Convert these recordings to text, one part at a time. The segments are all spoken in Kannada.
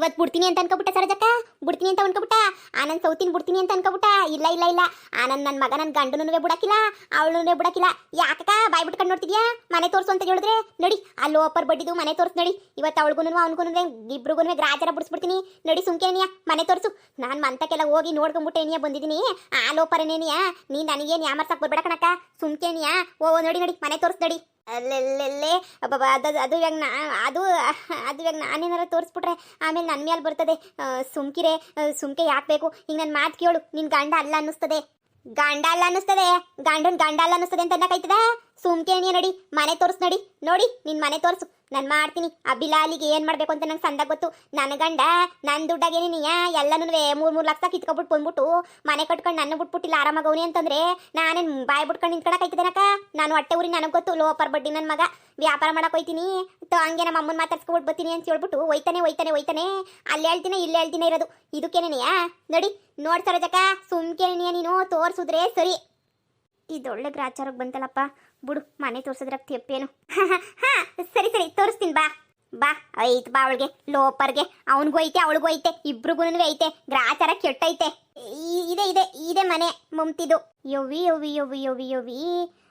ಇವತ್ತು ಬಿಡ್ತೀನಿ ಅಂತ ಅನ್ಕೊಬಿಟ್ಟ ಸರಜಕ್ಕ, ಬಿಡ್ತೀನಿ ಅಂತ ಅನ್ಕೊಬಿಟ್ಟ. ಆನಂದ್ ಸೌತಿನ ಬಿಡ್ತೀನಿ ಅಂತ ಅನ್ಕೊಬಿಟ್ಟ. ಇಲ್ಲ ಇಲ್ಲ ಇಲ್ಲ, ಆನಂದ್ ನನ್ನ ಮಗ ನನ್ನ ಗಂಡನೂ ಬಿಡಕ್ಕಿಲ್ಲ, ಅವಳನ್ನೂ ಬಿಡಕ್ಕಿಲ್ಲ. ಯಾಕಕ್ಕ ಬಾಯ್ ಬಿಟ್ಕೊಂಡು ನೋಡ್ತಿದ್ಯಾ? ಮನೆ ತೋರ್ಸು ಅಂತ ಹೇಳಿದ್ರೆ ನಡಿ, ಅಲ್ಲಿ ಓಪರ್ ಬಡ್ಡಿದು ಮನೆ ತೋರ್ಸು ನಡಿ. ಇವತ್ತು ಅವಳಿಗೂ ಅವನಿಗೂ ಇಬ್ರಿಗೂ ಗ್ರಾಚಾರ ಬಿಡಿಸ್ಬಿಡ್ತೀನಿ ನಡಿ. ಸುಮ್ಕೇನಿಯಾ ಮನೆ ತೋರ್ಸು. ನಾನು ಮಂತಕ್ಕೆಲ್ಲ ಹೋಗಿ ನೋಡ್ಕೊಂಬಿಟ್ಟೆ ಏನಿಯಾ ಬಂದಿದ್ದೀನಿ. ಆ ಲೋಪರನೇನಿಯಾ ನೀ ನನಗೇನು ಯಾಮರ್ಸಕ್ ಬರ್ಬೇಡ ಕಣಕ್ಕ. ಸುಮ್ಕೇನಿಯಾ ಓ ನಡಿ ನಡಿ ಮನೆ ತೋರ್ಸು ನಡಿ. ಅಲ್ಲೆಲ್ಲೆಲ್ಲೇ ಅಬ್ಬಾ ಅದು ಇವಾಗ ಅದು ಇವಾಗ ನಾನೇನಾರು ತೋರಿಸ್ಬಿಟ್ರೆ ಆಮೇಲೆ ನನ್ನ ಮೇಲೆ ಬರ್ತದೆ. ಸುಮ್ಕೆ ಯಾಕೆ ಬೇಕು? ಈಗ ನನ್ನ ಮಾತು ಕೇಳು, ನಿನ್ನ ಗಂಡ ಅಲ್ಲ ಅನ್ನಿಸ್ತದೆ. ಗಂಡ ಅಲ್ಲ ಅನ್ನಿಸ್ತದೆ ಅಂತ ಅನ್ನಕಾಯ್ತದ? ಸುಮ್ಕೇಣಿಯ ನಡಿ ಮನೆ ತೋರಿಸ್ ನಡಿ. ನೋಡಿ ನಿನ್ನ ಮನೆ ತೋರಿಸು, ನಾನು ಮಾಡ್ತೀನಿ. ಆ ಬಿಲಾಲಿಗೆ ಏನು ಮಾಡಬೇಕು ಅಂತ ನಂಗೆ ಸಂದಾಗ ಗೊತ್ತು. ನನ್ನ ಗಂಡ ನನ್ನ ದುಡ್ಡಾಗೇನಿಯ ಎಲ್ಲನೂ 3 ಲಕ್ಷ ಕಿತ್ಕೊಬಿಟ್ಟು ಬಂದ್ಬಿಟ್ಟು ಮನೆ ಕಟ್ಕೊಂಡು ನನ್ನ ಬಿಟ್ಬಿಟ್ಟಿಲ್ಲ ಆರಾಮಾಗವನಿ ಅಂತಂದ್ರೆ ನಾನೇನು ಬಾಯ್ ಬಿಟ್ಕೊಂಡು ನಿಂತ್ಕೊಳಕೈತಿದ್ದೇನಕ್ಕ? ನಾನು ಹೊಟ್ಟೆ ಊರಿ ನನಗೆ ಗೊತ್ತು. ಲೋಪರ್ ಬಡ್ಡಿ ನನ್ನ ಮಗ ವ್ಯಾಪಾರ ಮಾಡಕ್ಕೆ ಹೋಯ್ತೀನಿ ಹಂಗೆ ನಮ್ಮ ಅಮ್ಮನ ಮಾತಾಡ್ಸ್ಕೊಬಿಟ್ಟು ಬರ್ತೀನಿ ಅಂತ ಹೇಳ್ಬಿಟ್ಟು ಹೋಯ್ತಾನೆ. ಅಲ್ಲಿ ಹೇಳ್ತೀನಿ ಇಲ್ಲಿ ಹೇಳ್ತೀನಿ ಇರೋದು ಇದಕ್ಕೇನೇನೆಯಾ? ನಡಿ ನೋಡ್ತಾರ ಜಕ. ಸುಮ್ಕೇನೆಯ ನೀನು ತೋರಿಸಿದ್ರೆ ಸರಿ. ಇದೊಳ್ಳೆ ಗ್ರಾಚಾರಕ್ಕೆ ಬಂತಲ್ಲಪ್ಪ, ಬಿಡು ಮನೆ ತೋರ್ಸಿದ್ರ ತೆಪ್ಪೇನು. ಸರಿ ತೋರಿಸ್ತೀನಿ ಬಾ. ಐತ್ ಬಾ ಅವಳಿಗೆ, ಲೋಪರ್ಗೆ ಅವನಿಗೂ ಐತೆ ಅವಳಿಗೂ ಐತೆ, ಇಬ್ರಿಗೂ ಐತೆ. ಗ್ರಾಚಾರ ಕೆಟ್ಟೈತೆ. ಇದೆ ಮನೆ ಮಮ್ತಿದು. ಯವ್ವಿ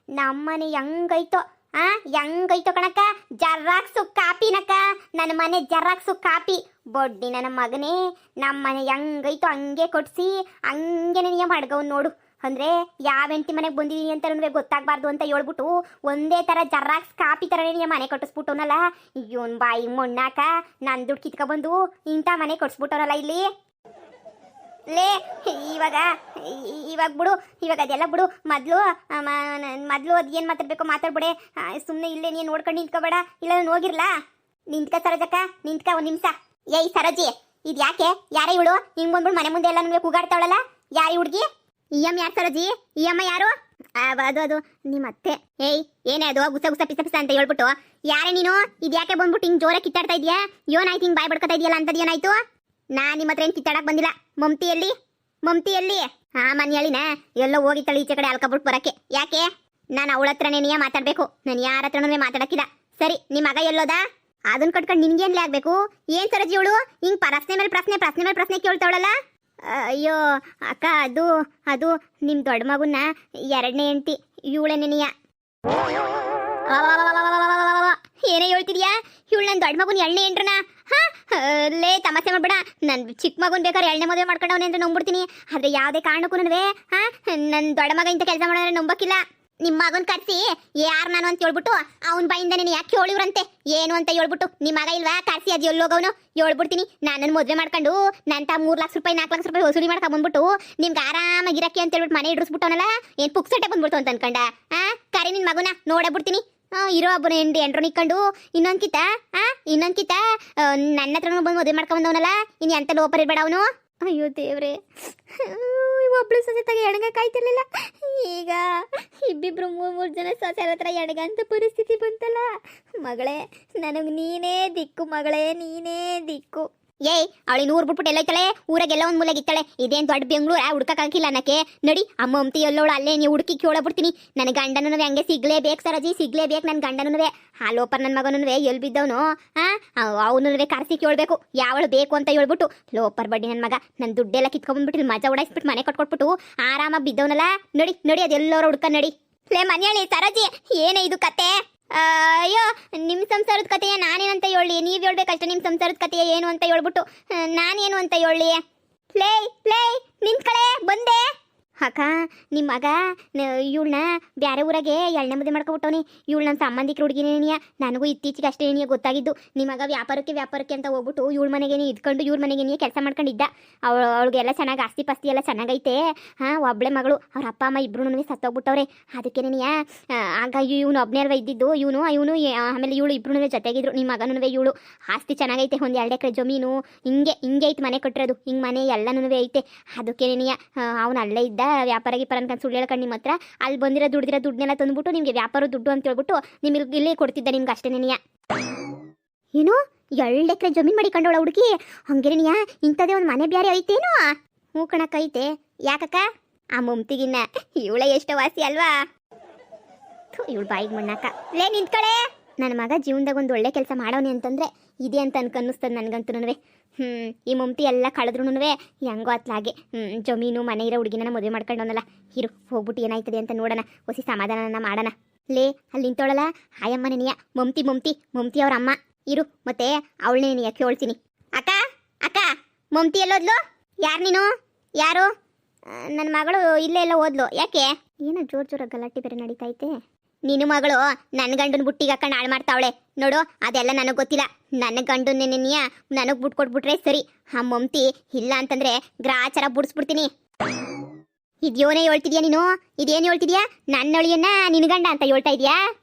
ನಮ್ಮನೆ ಹೆಂಗೈತೋ ಕಣಕ್ಕ. ಜರಾಕ್ಸು ಕಾಪಿನಕ್ಕ, ನನ್ನ ಮನೆ ಜರಾಕ್ಸು ಕಾಪಿ. ಬೊಡ್ಡಿ ನನ್ನ ಮಗನೇ, ನಮ್ಮನೆ ಹೆಂಗೈತೋ ಹಂಗೆ ಕೊಡ್ಸಿ ಹಂಗೆ ನೀ ಮಾಡ್ಗವ್ ನೋಡು. ಅಂದ್ರೆ ಯಾವ ಹೆಂಡತಿ ಮನೆಗೆ ಬಂದಿದ್ದೀನಿ ಅಂತ ಗೊತ್ತಾಗಬಾರ್ದು ಅಂತ ಹೇಳ್ಬಿಟ್ಟು ಒಂದೇ ಥರ ಜರಾಕ್ಸ್ ಕಾಪಿ ಥರನೇ ನೀ ಮನೆ ಕಟ್ಟಿಸ್ಬಿಟ್ಟವನಲ್ಲ. ಇವನ್ ಬಾಯಿ ಮೊಣ್ಣಾಕ ನನ್ನ ದುಡ್ಡು ಕಿತ್ಕೊಬಂದು ಇಂಥ ಮನೆ ಕಟ್ಸ್ಬಿಟ್ಟವನಲ್ಲ ಇಲ್ಲಿ. ಲೇ ಇವಾಗ ಬಿಡು, ಇವಾಗ ಅದೆಲ್ಲ ಬಿಡು. ಮೊದಲು ಅದು ಏನು ಮಾತಾಡ್ಬೇಕೋ ಮಾತಾಡ್ಬಿಡೆ. ಸುಮ್ಮನೆ ಇಲ್ಲೇ ನೀನು ನೋಡ್ಕೊಂಡು ನಿಂತ್ಕೋಬೇಡ. ಇಲ್ಲ ನಾನು ಹೋಗಿರ್ಲಾ? ನಿಂತ್ಕ ಸರೋಜಕ್ಕ, ನಿಂತ್ಕ ಒಂದು ನಿಮಿಷ. ಏಯ್ ಸರೋಜಿ, ಇದು ಯಾಕೆ? ಯಾರೇ ಇವಳು ಹಿಂಗೆ ಬಂದ್ಬಿಡು ಮನೆ ಮುಂದೆ ಎಲ್ಲ ನಮಗೆ ಕೂಗಾಡ್ತಾವಳಲ್ಲ? ಯಾರು ಹುಡುಗಿ? ಯಾರು ಸರೋಜಿ? ಅಮ್ಮ ಯಾರು? ಅದು ನಿಮ್ಮ ಅತ್ತೆ. ಏಯ್ ಏನೇ ಅದು ಗುಸ ಪಿಸ ಅಂತ ಹೇಳ್ಬಿಟ್ಟು ಯಾರೇ ನೀನು? ಇದು ಯಾಕೆ ಬಂದ್ಬಿಟ್ಟು ಹಿಂಗೆ ಜೋರ ಕಿತ್ತಾಡ್ತಾ ಇದೆಯಾ? ಏನಾಯ್ತು ಹಿಂಗೆ ಬಾಯ್ ಬಡ್ಕೊತಾ ಇದೆಯಲ್ಲ ಅಂತದ್ದು? ಏನಾಯ್ತು? ನಾನು ನಿಮ್ಮ ಹತ್ರ ಏನು ಕಿತ್ತಾಡಕ್ಕೆ ಬಂದಿಲ್ಲ. ಮಮ್ತಿಯಲ್ಲಿ ಹಾ ಮನೆ ಹೇಳಿನ ಎಲ್ಲೋ ಹೋಗಿತ್ತಾಳೆ ಈಚೆ ಕಡೆ ಅಲ್ಕೊಬಿಟ್ಟು ಬರಕ್ಕೆ. ಯಾಕೆ? ನಾನು ಅವಳ ಹತ್ರನೇ ನೀ ಮಾತಾಡಬೇಕು, ನಾನು ಯಾರ ಹತ್ರನೂ ಮಾತಾಡಕ್ಕಿಲ್ಲ. ಸರಿ ನಿಮ್ಮ ಮಗ ಎಲ್ಲೋದ? ಅದನ್ನ ಕಟ್ಕೊಂಡು ನಿನ್ಗೇನ್ಲೇ ಆಗ್ಬೇಕು? ಏನ್ ಸರಜಿ ಇವಳು ಹಿಂಗ್ ಪ್ರಶ್ನೆ ಮೇಲೆ ಪ್ರಶ್ನೆ ಕೇಳ್ತಾವಳಲ್ಲ? ಅಯ್ಯೋ ಅಕ್ಕ, ಅದು ನಿಮ್ ದೊಡ್ಡ ಮಗುನ 2ನೇ ಹೆಂಡತಿ ಇವಳೇನೆಯ. ಏನೇ ಹೇಳ್ತಿದ್ಯಾ? ಇವಳು ನನ್ನ ದೊಡ್ಡ ಮಗುನ 2ನೇ ಹೆಂಡ್ರನ? ಲೇ ತಮಾಷೆ ಮಾಡ್ಬೇಡ. ನನ್ನ ಚಿಕ್ಕ ಮಗುನ್ ಬೇಕಾದ್ರೆ 2ನೇ ಮದುವೆ ಮಾಡ್ಕೊಂಡವನೇ ಅಂತ ನಂಬಿಡ್ತೀನಿ. ಆದ್ರೆ ಯಾವುದೇ ಕಾರಣಕ್ಕೂ ನನ್ನ ದೊಡ್ಡ ಮಗ ಇಂಥ ಕೆಲಸ ಮಾಡೋದ್ರೆ ನಂಬಕ್ಕಿಲ್ಲ. ನಿಮ್ಮ ಮಗನ್ ಕರ್ಸಿ ಯಾರು ನಾನು ಅಂತ ಹೇಳ್ಬಿಟ್ಟು ಅವನ ಬಾಯಿಂದನೇ ಯಾಕೆ ಕೇಳಿವ್ರಂತೆ ಏನು ಅಂತ ಹೇಳ್ಬಿಟ್ಟು. ನಿಮ್ಮ ಮಗ ಇಲ್ವಾ ಕರ್ಸಿ? ಅದು ಎಲ್ಲೋಗವನು ಹೇಳ್ಬಿಡ್ತೀನಿ. ನನ್ನನ್ನು ಮದುವೆ ಮಾಡ್ಕೊಂಡು ನಂತ 3 ಲಕ್ಷ ರೂಪಾಯಿ 4 ಲಕ್ಷ ರೂಪಾಯಿ ವಸೂಲಿ ಮಾಡ್ಕೊಂಡು ಬಂದ್ಬಿಟ್ಟು ನಿಮ್ಗೆ ಆರಾಮಾಗಿರಕ್ಕೆ ಅಂತ ಹೇಳ್ಬಿಟ್ಟು ಮನೆ ಇಡಿಸ್ಬಿಟ್ಟವನಲ್ಲ. ಏನು ಪುಕ್ಸಟ್ಟೆ ಬಂದ್ಬಿಡ್ತು ಅಂತ ಅನ್ಕೊಂಡ? ಕರಿ ನಿನ್ನ ಮಗುನ ನೋಡಬಿಡ್ತೀನಿ. ಇರೋ ಒಬ್ಬನ ಎಂಡ್ರು ನಿಕ್ಕೊಂಡು ಇನ್ನೊಂದ್ಕಿತ ನನ್ನ ಹತ್ರನೂ ಬಂದು ಮದುವೆ ಮಾಡ್ಕೊಂಬಂದವನಲ್ಲ. ಇನ್ನು ಎಂತ ಲೋಪರ್ ಇರಬೇಡ ಅವನು. ಅಯ್ಯೋ ದೇವ್ರೆ, ಒಬ್ಳು ಸೊಸೆತಾಗ ಎಣಗಕ್ಕಾಯ್ತಿರ್ಲಿಲ್ಲ. ಈಗ ಇಬ್ಬಿಬ್ರು 3 ಜನ ಸೊಸೆರ ಹತ್ರ ಎಣಗಂತ ಪರಿಸ್ಥಿತಿ ಬಂತಲ್ಲ. ಮಗಳೇ ನನಗೆ ನೀನೇ ದಿಕ್ಕು, ಮಗಳೇ ನೀನೇ ದಿಕ್ಕು. ಏಯ್ ಅವಳಿ ನೂರು ಬಿಟ್ಬಿಟ್ಟು ಎಲ್ಲೈತಾಳೆ? ಊರಾಗೆಲ್ಲ ಒಂದು ಮೂಲೆಗಿತ್ತಾಳೆ. ಇದೇನು ದೊಡ್ಡ ಬೆಂಗಳೂರು ಹುಡ್ಕಕ್ಕಾಗಿಲ್ಲ ಅನ್ನಕ್ಕೆ. ನಡಿ ಅಮ್ಮ ಅಮ್ತಿ ಎಲ್ಲೋಳು ಅಲ್ಲೇ ನೀವು ಹುಡುಕಿ ಕೇಳಬಿಡ್ತೀನಿ. ನನ್ನ ಗಂಡನೂ ಹಂಗೆ ಸಿಗ್ಲೇಬೇಕು ಸರಜಿ, ಸಿಗ್ಲೇಬೇಕು ನನ್ನ ಗಂಡನೂ. ಹಾಲೋಪರ್ ನನ್ನ ಮಗನೂ ಎಲ್ಲಿ ಬಿದ್ದವನು? ಅವನು ಕರ್ಸಿ ಕೇಳಬೇಕು ಯಾವಳು ಬೇಕು ಅಂತ ಹೇಳ್ಬಿಟ್ಟು. ಲೋಪರ್ ಬಡ್ಡಿ ನನ್ನ ಮಗ ನನ್ನ ದುಡ್ಡೆಲ್ಲ ಕಿತ್ಕೊಂಡ್ಬಿಟ್ಟು ಮಜಾ ಉಡಾಯಿಸ್ಬಿಟ್ಟು ಮನೆ ಕಟ್ಕೊಟ್ಬಿಟ್ಟು ಆರಾಮಾಗಿ ಬಿದ್ದವನಲ್ಲ. ನಡಿ ಅದೆಲ್ಲೋರು ಹುಡ್ಕ ನಡಿ. ಲೇ ಮನೆಯಳಿ ಸರಜಿ, ಏನೇ ಇದು ಕತೆ? ಅಯ್ಯೋ ನಿಮ್ಮ ಸಂಸಾರದ ಕಥೆಯ ನಾನೇನಂತ ಹೇಳಿ? ನೀವು ಹೇಳ್ಬೇಕಷ್ಟೇ ನಿಮ್ಮ ಸಂಸಾರದ ಕಥೆಯ ಏನು ಅಂತ ಹೇಳ್ಬಿಟ್ಟು ನಾನೇನು ಅಂತ ಹೇಳಿ? ಪ್ಲೇ ನಿಂತ್ಕಳೆ ಬಂದೆ. ಅಕ್ಕ ನಿಮ್ಮ ಮಗ ಇವಳನ್ನ ಬೇರೆ ಊರಾಗೆ 2ನೇ ಮದುವೆ ಮಾಡ್ಕೊಬಿಟ್ಟವನಿ. ಇವಳು ನನ್ನ ಸಂಬಂಧಿಕರ ಹುಡುಗಿನೇನಿಯ. ನನಗೂ ಇತ್ತೀಚೆಗೆ ಅಷ್ಟೇ ಏನಿಯ ಗೊತ್ತಾಗಿದ್ದು. ನಿಮ್ಮ ಮಗ ವ್ಯಾಪಾರಕ್ಕೆ ಅಂತ ಹೋಗ್ಬಿಟ್ಟು ಇವಳ ಮನೆಗೇನೆ ಇದ್ಕೊಂಡು ಇವ್ರ ಮನೆಗೇನೆ ಕೆಲಸ ಮಾಡ್ಕೊಂಡಿದ್ದ. ಅವಳಿಗೆಲ್ಲ ಚೆನ್ನಾಗಿ ಆಸ್ತಿ ಪಾಸ್ತಿ ಎಲ್ಲ ಚೆನ್ನಾಗೈತೆ. ಒಬ್ಬಳೆ ಮಗಳು, ಅವ್ರ ಅಪ್ಪ ಅಮ್ಮ ಇಬ್ರು ಸತ್ತೋಗ್ಬಿಟ್ಟವ್ರೆ. ಅದಕ್ಕೇನೆಯ ಆಗ ಇವನು ಒಬ್ಬನೇ ಅಲ್ವ ಇದ್ದಿದ್ದು. ಇವನು ಆಮೇಲೆ ಇವಳು ಇಬ್ರು ಜೊತೆಗಿದ್ರು. ನಿಮ್ಮ ಮಗನೂ ಇವಳು ಆಸ್ತಿ ಚೆನ್ನಾಗೈತೆ. ಒಂದು 2 ಎಕರೆ ಜಮೀನು ಹಿಂಗೆ ಐತೆ ಮನೆ ಕಟ್ಟಿರೋದು. ಹಿಂಗೆ ಮನೆ ಎಲ್ಲನೂ ಐತೆ. ಅದಕ್ಕೇನೆಯ ಅವನು ಅಲ್ಲೇ ಇದ್ದ ವ್ಯಾಪಾರ ಗೀಪಾರ ಅನ್ಕೊಂಡು ಸುಳ್ಳು ಹೇಳ್ಕೊಂಡು ನಿಮ್ಮ ಹತ್ರ ಅಲ್ಲಿ ಬಂದಿರೋ ದುಡ್ಡನ್ನೆಲ್ಲ ತಂದ್ಬಿಟ್ಟು ನಿಮಗೆ ವ್ಯಾಪಾರ ದುಡ್ಡು ಅಂತ ಹೇಳ್ಬಿಟ್ಟು ನಿಮಗೆ ಇಲ್ಲಿ ಕೊಡ್ತಿದ್ದ. ನಿಮ್ಗೆ ಅಷ್ಟೇನೆಯ ಏನು 2 ಎಕರೆ ಜಮೀನು ಮಾಡಿಕೊಂಡವಳ ಹುಡುಗಿ ಹಂಗೇನೆಯ? ಇಂಥದೇ ಒಂದು ಮನೆ ಬ್ಯಾರೆ ಐತೇನೋ? ಹ್ಞೂ ಕಣಕ್ಕ ಐತೆ. ಯಾಕಕ್ಕ? ಆ ಮಮ್ತಿಗಿನ್ನ ಇವಳೆ ಎಷ್ಟು ವಾಸಿ ಅಲ್ವಾ? ಇವಳು ಬಾಯಿಗೆ ಮಣ್ಣಾಕ. ಲೇ ನಿಂತ್ಕಳೆ. ನನ್ನ ಮಗ ಜೀವನದಾಗ ಒಂದು ಒಳ್ಳೆ ಕೆಲಸ ಮಾಡೋನೆ ಅಂತಂದ್ರೆ ಇದೆ ಅಂತ ಅನ್ನಿಸ್ತದೆ ನನಗಂತೂ. ಈ ಮಮತಿ ಎಲ್ಲ ಕಳೆದ್ರೂ ಹೆಂಗೋ ಅತ್ಲಾಗೆ ಜಮೀನು ಮನೆ ಇರೋ ಹುಡುಗಿನ ಮದುವೆ ಮಾಡ್ಕೊಂಡವನಲ್ಲ. ಇರು ಹೋಗ್ಬಿಟ್ಟು ಏನಾಯ್ತದೆ ಅಂತ ನೋಡೋಣ, ಹೊಸಿ ಸಮಾಧಾನನ ಮಾಡೋಣ. ಲೇ ಅಲ್ಲಿ ನಿಂತೋಳಲ್ಲ ಆಯಮ್ಮ ನೆನೆಯ ಮಮತಿ ಅವ್ರ ಅಮ್ಮ. ಇರು ಮತ್ತೆ ಅವಳನ್ನೇ ನೆನೆಯ ಕೇಳ್ತೀನಿ. ಅಕ್ಕ ಅಕ್ಕ ಮಮತಿ ಎಲ್ಲೋದ್ಲು? ಯಾರು ನೀನು? ಯಾರು? ನನ್ನ ಮಗಳು ಇಲ್ಲೇ ಎಲ್ಲ ಓದ್ಲು. ಯಾಕೆ? ಏನೋ ಜೋರಾಗಿ ಗಲಾಟೆ ಬೇರೆ ನಡೀತೈತೆ. ನಿನ್ನ ಮಗಳು ನನ್ನ ಗಂಡನ ಬುಟ್ಟಿಗೆ ಹಾಕೊಂಡು ಹಾಳು ಮಾಡ್ತಾವಳೆ ನೋಡು. ಅದೆಲ್ಲ ನನಗೆ ಗೊತ್ತಿಲ್ಲ. ನನ್ನ ಗಂಡನ್ನೇ ನೆನೆಯ ನನಗೆ ಬಿಟ್ಟು ಕೊಟ್ಬಿಟ್ರೆ ಸರಿ. ಆ ಮಮತಿ ಇಲ್ಲ ಅಂತಂದ್ರೆ ಗ್ರಾಚಾರ ಬಿಡಿಸ್ಬಿಡ್ತೀನಿ. ಇದ್ಯೋನೇ ಹೇಳ್ತಿದ್ಯಾ ನೀನು? ಇದೇನು ಹೇಳ್ತಿದ್ಯಾ? ನನ್ನ ಅಳಿಯನ್ನ ನಿನ್ನ ಗಂಡ ಅಂತ ಹೇಳ್ತಾ ಇದೀಯಾ?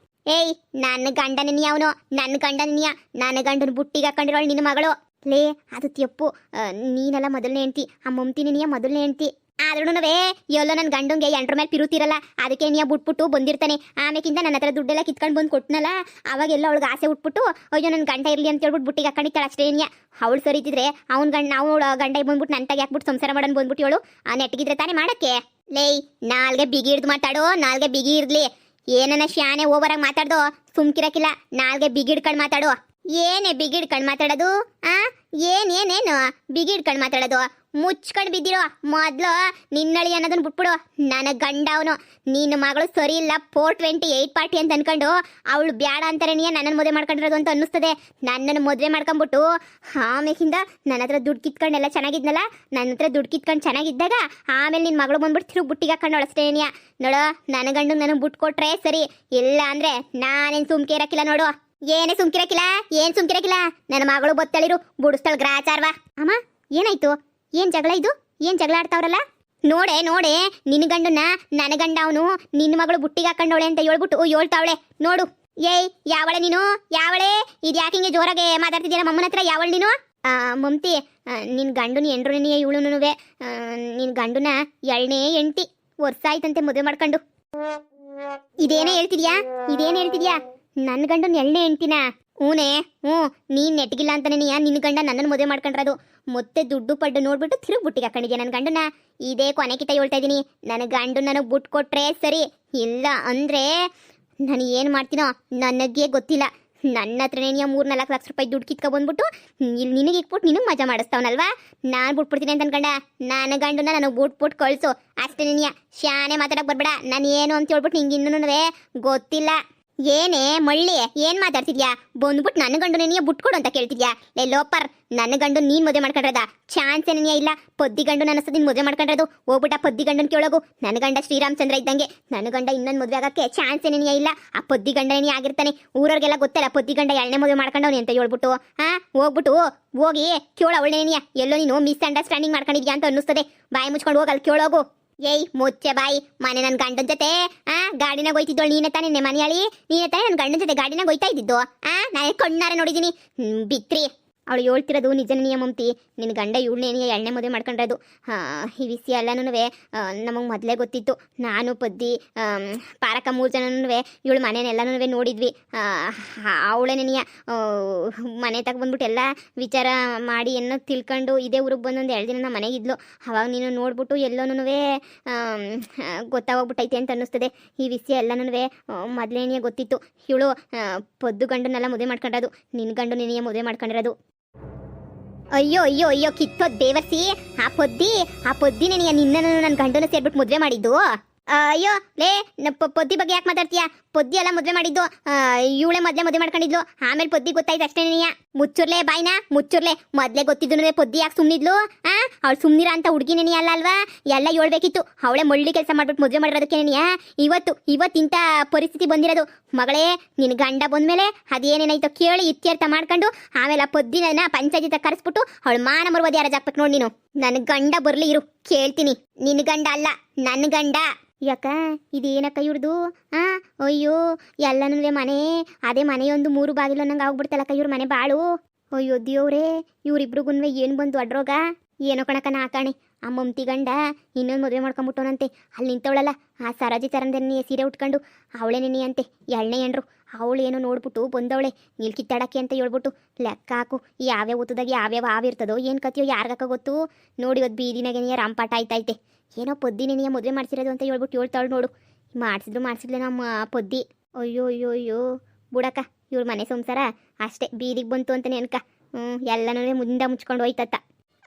ಏಯ್ ನನ್ನ ಗಂಡ ನೆನೆಯ ಅವನು, ನನ್ನ ಗಂಡ ನೆನೆಯ. ನನ್ನ ಗಂಡನ ಬುಟ್ಟಿಗೆ ಹಾಕೊಂಡಿರೋಳು ನಿನ್ನ ಮಗಳು. ಲೇ ಅದು ತಪ್ಪು. ನೀನೆಲ್ಲ ಮೊದಲನೇ ಹೆಂಡ್ತಿ, ಆ ಮಮತಿ ನೆನೆಯ ಮೊದಲನೇ ಹೆಂಡ್ತಿ. ಆದ್ರೂ ಎಲ್ಲೋ ನನ್ನ ಗಂಡಂಗೆ ಎಂಟ್ರ ಮೇಲೆ ಪಿರುತ್ತಿರಲ್ಲ, ಅದಕ್ಕೆ ನೀ ಬಿಟ್ಬಿಟ್ಟು ಬಂದಿರ್ತಾನೆ. ಆಮೇಕಿಂದ ನನ್ನ ಹತ್ರ ದುಡ್ಡೆಲ್ಲ ಕಿತ್ಕೊಂಡು ಬಂದು ಕೊಟ್ಟನಲ್ಲ, ಅವಾಗೆಲ್ಲ ಅವಳಿಗೆ ಆಸೆ ಉಟ್ಬಿಟ್ಟು ಅಯ್ಯೋ ನನ್ನ ಗಂಡ ಇರಲಿ ಅಂತ ಹೇಳ್ಬಿಟ್ಟು ಬುಟ್ಟಿಗೆ ಹಾಕೊಂಡಿದ್ದಾಳೆ ಅಷ್ಟೇ. ನೀ ಅವಳು ಸರಿತಿದ್ರೆ ಅವ್ನ ಗಂಡ ನಾವು ಗಂಡ ಬಂದ್ಬಿಟ್ಟು ನನ್ನ ತಾಗಿ ಹಾಕ್ಬಿಟ್ಟು ಸಂಸಾರ ಮಾಡೋಣ ಬಂದ್ಬಿಟ್ಟು ಹೇಳು. ನೆಟ್ಟಿಗಿದ್ರೆ ತಾನೇ ಮಾಡಕ್ಕೆ. ಲೇಯ್ ನಾಲ್ಗೆ ಬಿಗಿ ಹಿಡ್ದು ಮಾತಾಡೋ, ನಾಲ್ಗೆ ಬಿಗಿ ಇರ್ಲಿ. ಏನನ್ನ ಶಾನೆ ಓವರಾಗಿ ಮಾತಾಡ್ದೋ ಸುಮ್ಕಿರಕಿಲ್ಲ. ನಾಲ್ಗೆ ಬಿಗಿ ಹಿಡ್ಕೊಂಡು ಮಾತಾಡು. ಏನೇ ಬಿಗಿ ಹಿಡ್ಕೊಂಡು ಮಾತಾಡೋದು? ಏನೇನು ಬಿಗಿ ಹಿಡ್ಕೊಂಡು ಮಾತಾಡೋದು? ಮುಚ್ಕೊಂಡು ಬಿದ್ದಿರೋ ಮೊದ್ಲು ನಿನ್ನಳಿ ಅನ್ನೋದನ್ನ ಬಿಟ್ಬಿಡು. ನನ್ನ ಗಂಡ ಅವನು. ನಿನ್ನ ಮಗಳು ಸರಿ ಇಲ್ಲ 428 ಪಾರ್ಟಿ ಅಂತ ಅನ್ಕೊಂಡು ಅವಳು ಬ್ಯಾಡ ಅಂತಾರೆ ನೀ ನನ್ನನ್ನು ಮದುವೆ ಮಾಡ್ಕೊಂಡಿರೋದು ಅಂತ ಅನ್ನಿಸ್ತದೆ. ನನ್ನನ್ನು ಮದುವೆ ಮಾಡ್ಕೊಂಬಿಟ್ಟು ಆಮೇಲಿಂದ ನನ್ನ ಹತ್ರ ದುಡ್ಡು ಕಿತ್ಕೊಂಡೆಲ್ಲ ಚೆನ್ನಾಗಿದ್ನಲ್ಲ, ನನ್ನ ಹತ್ರ ದುಡ್ಡು ಕಿತ್ಕೊಂಡು ಚೆನ್ನಾಗಿದ್ದಾಗ ಆಮೇಲೆ ನಿನ್ನ ಮಗಳು ಬಂದ್ಬಿಟ್ಟು ತಿರುಗಿ ಬುಟ್ಟಿಗೆ ಹಾಕೊಂಡು ಅಳಸ್ತೇನಿಯ ನೋಡು. ನನ್ನ ಗಂಡು ನನಗೆ ಬಿಟ್ಟು ಕೊಟ್ರೆ ಸರಿ, ಇಲ್ಲ ಅಂದ್ರೆ ನಾನೇನು ಸುಮ್ಕೆ ಇರಕ್ಕಿಲ್ಲ ನೋಡು. ಏನೇ ಸುಮ್ಕಿರಕ್ಕಿಲ್ಲ, ಏನ್ ಸುಮ್ಕಿರಕ್ಕಿಲ್ಲ. ನನ್ನ ಮಗಳು ಬತ್ತಳಿರು ಬುಡಿಸ್ತಾಳ ಗ್ರಾಚಾರ್ವ. ಅಮ್ಮ ಏನಾಯ್ತು? ಏನ್ ಜಗಳ ಇದು? ಏನ್ ಜಗಳ ಆಡ್ತಾವ್ರಲ್ಲ? ನೋಡೆ ನಿನ್ನ ಗಂಡನ್ನ ನನ್ನ ಗಂಡ ಅವನು ನಿನ್ನ ಮಗಳು ಬುಟ್ಟಿಗೆ ಹಾಕೊಂಡವಳೆ ಅಂತ ಹೇಳ್ಬಿಟ್ಟು ಹೇಳ್ತಾವಳೆ ನೋಡು. ಏಯ್ ಯಾವಳೆ ನೀನು? ಯಾವಳೆ? ಇದು ಯಾಕೆ ಹಿಂಗೆ ಜೋರಾಗೆ ಮಾತಾಡ್ತಿದ್ದೀರಾ ಮಮ್ಮನ ಹತ್ರ? ಯಾವಳು ನೀನು? ಮಮತಿ ನಿನ್ನ ಗಂಡನ ಎಂಡ್ರು ನೀ ಇವಳುನುವೆ. ನಿನ್ನ ಗಂಡನ ಎಳ್ನೇ ಎಂಟಿ ವರ್ಷ ಆಯ್ತಂತೆ ಮದುವೆ ಮಾಡ್ಕೊಂಡು. ಇದೇನೇ ಹೇಳ್ತಿದ್ಯಾ? ನನ್ನ ಗಂಡನ ಎಳ್ನೇ ಎಂಟಿನ? ನೀನ್ ನೆಟ್ಗಿಲ್ಲ ಅಂತಾನೆ ನಿನ್ನ ಗಂಡ ನನ್ನನ್ನು ಮದುವೆ ಮಾಡ್ಕೊಂಡ್ರದು. ಮತ್ತೆ ದುಡ್ಡು ಪಡ್ಡು ನೋಡ್ಬಿಟ್ಟು ತಿರುಗಿ ಬುಟ್ಟಿಗೆ ಹಾಕೊಂಡಿದ್ಯಾ ನನ್ನ ಗಂಡನ. ಇದೇ ಕೊನೆ ಕಿತ ಹೇಳ್ತಾ ಇದ್ದೀನಿ. ನನ್ನ ಗಂಡು ನನಗೆ ಬುಟ್ಟು ಕೊಟ್ರೆ ಸರಿ, ಇಲ್ಲ ಅಂದ್ರೆ ನಾನು ಏನು ಮಾಡ್ತೀನೋ ನನಗೆ ಗೊತ್ತಿಲ್ಲ. ನನ್ನ ಹತ್ರನೇ 3-4 ಲಕ್ಷ ರೂಪಾಯಿ ದುಡ್ಡು ಕಿತ್ಕೊ ಬಂದ್ಬಿಟ್ಟು ಇಲ್ಲಿ ನಿನಗೆ ಇಕ್ಬಿಟ್ಟು ನಿನಗೆ ಮಜಾ ಮಾಡಿಸ್ತಾವನಲ್ವಾ? ನಾನು ಬಿಟ್ಬಿಡ್ತೀನಿ ಅಂತ ಅನ್ಕಂಡ ನನ್ನ ಗಂಡನ ನನಗೆ ಬಿಟ್ಬಿಟ್ಟು ಕಳಿಸು ಅಷ್ಟೇ. ನೀನು ಶಾನೆ ಮಾತಾಡಕ್ಕೆ ಬರ್ಬೇಡ. ನಾನು ಏನು ಅಂತ ಹೇಳ್ಬಿಟ್ಟು ನಿಂಗೆ ಇನ್ನೂ ಗೊತ್ತಿಲ್ಲ. ಏನೇ ಮಳ್ಳಿ ಏನ್ ಮಾತಾಡ್ತಿದ್ಯಾ? ಬಂದ್ಬಿಟ್ಟು ನನ್ನ ಗಂಡು ನೆನೆಯ ಬಿಟ್ಕೊಡು ಅಂತ ಕೇಳ್ತಿದ್ಯಾ? ಲೇ ಲೋಪರ್, ನನ್ನ ಗಂಡು ನೀನ್ ಮದುವೆ ಮಾಡ್ಕೊಂಡ್ರದ ಚಾನ್ಸ್ ನೆನೆಯ ಇಲ್ಲ. ಪದ್ದಿ ಗಂಡು ನನ್ನ ನೀನ್ ಮದುವೆ ಮಾಡ್ಕೊಂಡ್ರದು. ಹೋಗ್ಬಿಟ್ಟ ಪದ್ದಿ ಗಂಡನ್ ಕೇಳೋಗು. ನನ್ನ ಗಂಡ ಶ್ರೀರಾಮಚಂದ್ರ ಇದ್ದಂಗೆ, ನನ್ನ ಗಂಡ ಇನ್ನೊಂದು ಮದುವೆ ಆಗಕ್ಕೆ ಚಾನ್ಸ್ ನೆನೆಯ ಇಲ್ಲ. ಆ ಪದ್ದಿ ಗಂಡ ನೆನೆಯ ಆಗಿರ್ತಾನೆ. ಊರವ್ರಿಗೆಲ್ಲ ಗೊತ್ತಲ್ಲ ಪದ್ದಿ ಗಂಡ ಎಳ್ನೇ ಮದುವೆ ಮಾಡ್ಕೊಂಡವನಿ ಅಂತ ಹೇಳ್ಬಿಟ್ಟು ಹೋಗ್ಬಿಟ್ಟು ಹೋಗಿ ಕೇಳ ಅವಳ ನೆನೆಯ. ಎಲ್ಲೋ ನೀನು ಮಿಸ್ ಅಂಡರ್ಸ್ಟ್ಯಾಂಡಿಂಗ್ ಮಾಡ್ಕೊಂಡಿದ್ಯಾ ಅಂತ ಅನ್ನಿಸ್ತದೆ. ಬಾಯಿ ಮುಚ್ಕೊಂಡು ಹೋಗಲ್ಲಿ ಕೇಳೋಗು. ಏಯ್ ಮುಚ್ಚೆ ಬಾಯಿ. ಮನೆ ನನ್ನ ಗಂಡನ ಜೊತೆ ಗಾಡಿನಾಗ ಹೋಯ್ತಿದ್ದೋಳು ನೀನೆ ತಾನೆ? ಮನೆಯಾಳಿ ನೀನೆ ತಾನೆ ನನ್ನ ಗಂಡನ ಜೊತೆ ಗಾಡಿನಾಗ ಹೋಯ್ತಾ ಇದ್ದಿದ್ದು? ನಾನು ಕಣ್ಣಾರೆ ನೋಡಿದ್ದೀನಿ ಬಿತ್ರಿ. ಅವಳು ಹೇಳ್ತಿರೋದು ನಿಜನೇ ಮಮತಿ. ನಿನ್ನ ಗಂಡ ಇವಳನ್ನೇ ಎಣ್ಣೆ ಮದುವೆ ಮಾಡ್ಕೊಂಡ್ರದು. ಈ ವಿಷಯ ಎಲ್ಲನೂ ನಮಗೆ ಮೊದಲೇ ಗೊತ್ತಿತ್ತು. ನಾನು ಪದ್ದಿ ಪಾರಕ 3 ಜನನೂ ಇವಳು ಮನೆಯೆಲ್ಲನೂ ನೋಡಿದ್ವಿ. ಅವಳೇನೆಯ ಮನೆ ತಗೊಂಡ್ಬಂದ್ಬಿಟ್ಟು ಎಲ್ಲ ವಿಚಾರ ಮಾಡಿ ಏನೋ ತಿಳ್ಕೊಂಡು ಇದೇ ಊರಿಗೆ ಬಂದೊಂದು 2 ದಿನ ನಮ್ಮ ಮನೆಗಿದ್ಲು. ಅವಾಗ ನೀನು ನೋಡ್ಬಿಟ್ಟು ಎಲ್ಲನೂ ಗೊತ್ತಾಗೋಗ್ಬಿಟ್ಟೈತೆ ಅಂತ ಅನ್ನಿಸ್ತದೆ. ಈ ವಿಷಯ ಎಲ್ಲನೂ ಮೊದಲೇನೆಯ ಗೊತ್ತಿತ್ತು. ಇವಳು ಪದ್ದು ಗಂಡನ್ನೆಲ್ಲ ಮದುವೆ ಮಾಡ್ಕೊಂಡದು. ನಿನ್ನ ಗಂಡು ನಿನಗೆ ಮದುವೆ ಮಾಡ್ಕೊಂಡಿರೋದು. ಅಯ್ಯೋ ಕಿತ್ತೋ ದೇವಸಿ. ಆ ಪೊದ್ದಿ ನಿನ್ನನ್ನು ನನ್ನ ಗಂಡನ ಸೇರ್ಬಿಟ್ಟು ಮದುವೆ ಮಾಡಿದ್ದು. ಅಯ್ಯೋ ಲೇ ಪೊದ್ದಿ ಬಗ್ಗೆ ಯಾಕೆ ಮಾತಾಡ್ತೀಯಾ? ಪೊದ್ದಿ ಎಲ್ಲ ಮದುವೆ ಮಾಡಿದ್ದು ಇವಳೆ ಮೊದಲೇ ಮದುವೆ ಮಾಡ್ಕೊಂಡಿದ್ಲು. ಆಮೇಲೆ ಪೊದ್ದಿ ಗೊತ್ತಾಯ್ತು ಅಷ್ಟೇ. ನೀಯ ಮುಚ್ಚುರ್ಲೆ ಬಾಯ್ನಾ ಮುಚ್ಚುರ್ಲೆ. ಮೊದಲೇ ಗೊತ್ತಿದ್ದು ಪೊದ್ದಿ ಯಾಕೆ ಸುಮ್ಮನಿದ್ಲು? ಅವಳು ಸುಮ್ಮನಿರ ಅಂತ ಹುಡುಗಿ ನೆನೆಯ ಅಲ್ಲ ಎಲ್ಲ ಹೇಳ್ಬೇಕಿತ್ತು. ಅವಳೆ ಮಳ್ಳಿ ಕೆಲಸ ಮಾಡ್ಬಿಟ್ಟು ಮದುವೆ ಮಾಡಿರೋದಕ್ಕೆ ನೆನೆಯ ಇವತ್ತಿಂಥ ಪರಿಸ್ಥಿತಿ ಬಂದಿರೋದು. ಮಗಳೇ ನಿನ್ನ ಗಂಡ ಬಂದ್ಮೇಲೆ ಅದೇನೇನಾಯ್ತೋ ಕೇಳಿ ಇತ್ಯರ್ಥ ಮಾಡ್ಕೊಂಡು ಆಮೇಲೆ ಆ ಪೊದ್ದಿನ ಪಂಚಾಯತಿ ಕರೆಸ್ಬಿಟ್ಟು ಅವಳು ಮಾನ ಮರುವದು ಯಾರ ಜಾಕ್ಬೇಕು ನೋಡಿ ನೀನು. ನನ್ನ ಗಂಡ ಬರ್ಲಿ ಇರು ಕೇಳ್ತೀನಿ. ನಿನ್ನ ಗಂಡ ಅಲ್ಲ ನನ್ನ ಗಂಡ. ಯಾಕ ಇದೇನಕ್ಕ ಇವ್ರದು? ಅಯ್ಯೋ ಎಲ್ಲನೂ ಮನೆ ಅದೇ ಮನೆಯೊಂದು 3 ಬಾಗಿಲು ಅನ್ನಂಗೆ ಆಗ್ಬಿಡ್ತಲ್ಲಕ್ಕ ಇವ್ರ ಮನೆ ಬಾಳು. ಅಯ್ಯೋ ದೇವ್ರೇ, ಇವ್ರಿಬ್ರಿಗೂ ಏನು ಬಂದು ಅಡ್ರೋಗ ಏನೋ ಕಣಕ ನಾಕಾಣೆ. ಆ ಮಮತಿ ಗಂಡ ಇನ್ನೊಂದು ಮದುವೆ ಮಾಡ್ಕೊಂಬಿಟ್ಟವನಂತೆ. ಅಲ್ಲಿ ನಿಂತವಳಲ್ಲ ಆ ಸರಾಜಿ ತರಂದನ್ನೇ ಸೀರೆ ಉಟ್ಕೊಂಡು ಅವಳೇ ನೆನೆಯಂತೆ ಎಳ್ನೇ ಎಂಡ್ರು. ಅವಳು ಏನೋ ನೋಡ್ಬಿಟ್ಟು ಬಂದವಳೆ ನೀಲ್ ಕಿತ್ತಾಡಕ್ಕೆ ಅಂತ ಹೇಳ್ಬಿಟ್ಟು. ಲೆಕ್ಕ ಹಾಕು ಯಾವ್ಯಾವ ಊತದಾಗ ಯಾವ್ಯಾವ ಆವಿರ್ತದೋ ಏನು ಕತಿಯೋ ಯಾರಿಗಕ್ಕ ಗೊತ್ತು. ನೋಡಿ ಇವತ್ತು ಬೀದಿನಾಗೆ ರಂಪಾಟ ಆಯ್ತೈತೆ. ಏನೋ ಪೊದ್ದಿ ನೆನೆಯ ಮದುವೆ ಮಾಡ್ಸಿರೋದು ಅಂತ ಹೇಳ್ಬಿಟ್ಟು ಹೇಳ್ತಾಳು ನೋಡು. ಮಾಡಿಸಿದ್ಲು ನಮ್ಮ ಪೊದ್ದಿ. ಅಯ್ಯೋ ಬುಡಕ್ಕ ಇವ್ರ ಮನೆ ಸಂಸಾರ ಅಷ್ಟೇ ಬೀದಿಗೆ ಬಂತು ಅಂತಾನೆ ಅನ್ಕ ಎಲ್ಲನೂ ಮುಂದೆ ಮುಚ್ಕೊಂಡು ಹೋಯ್ತತ್ತ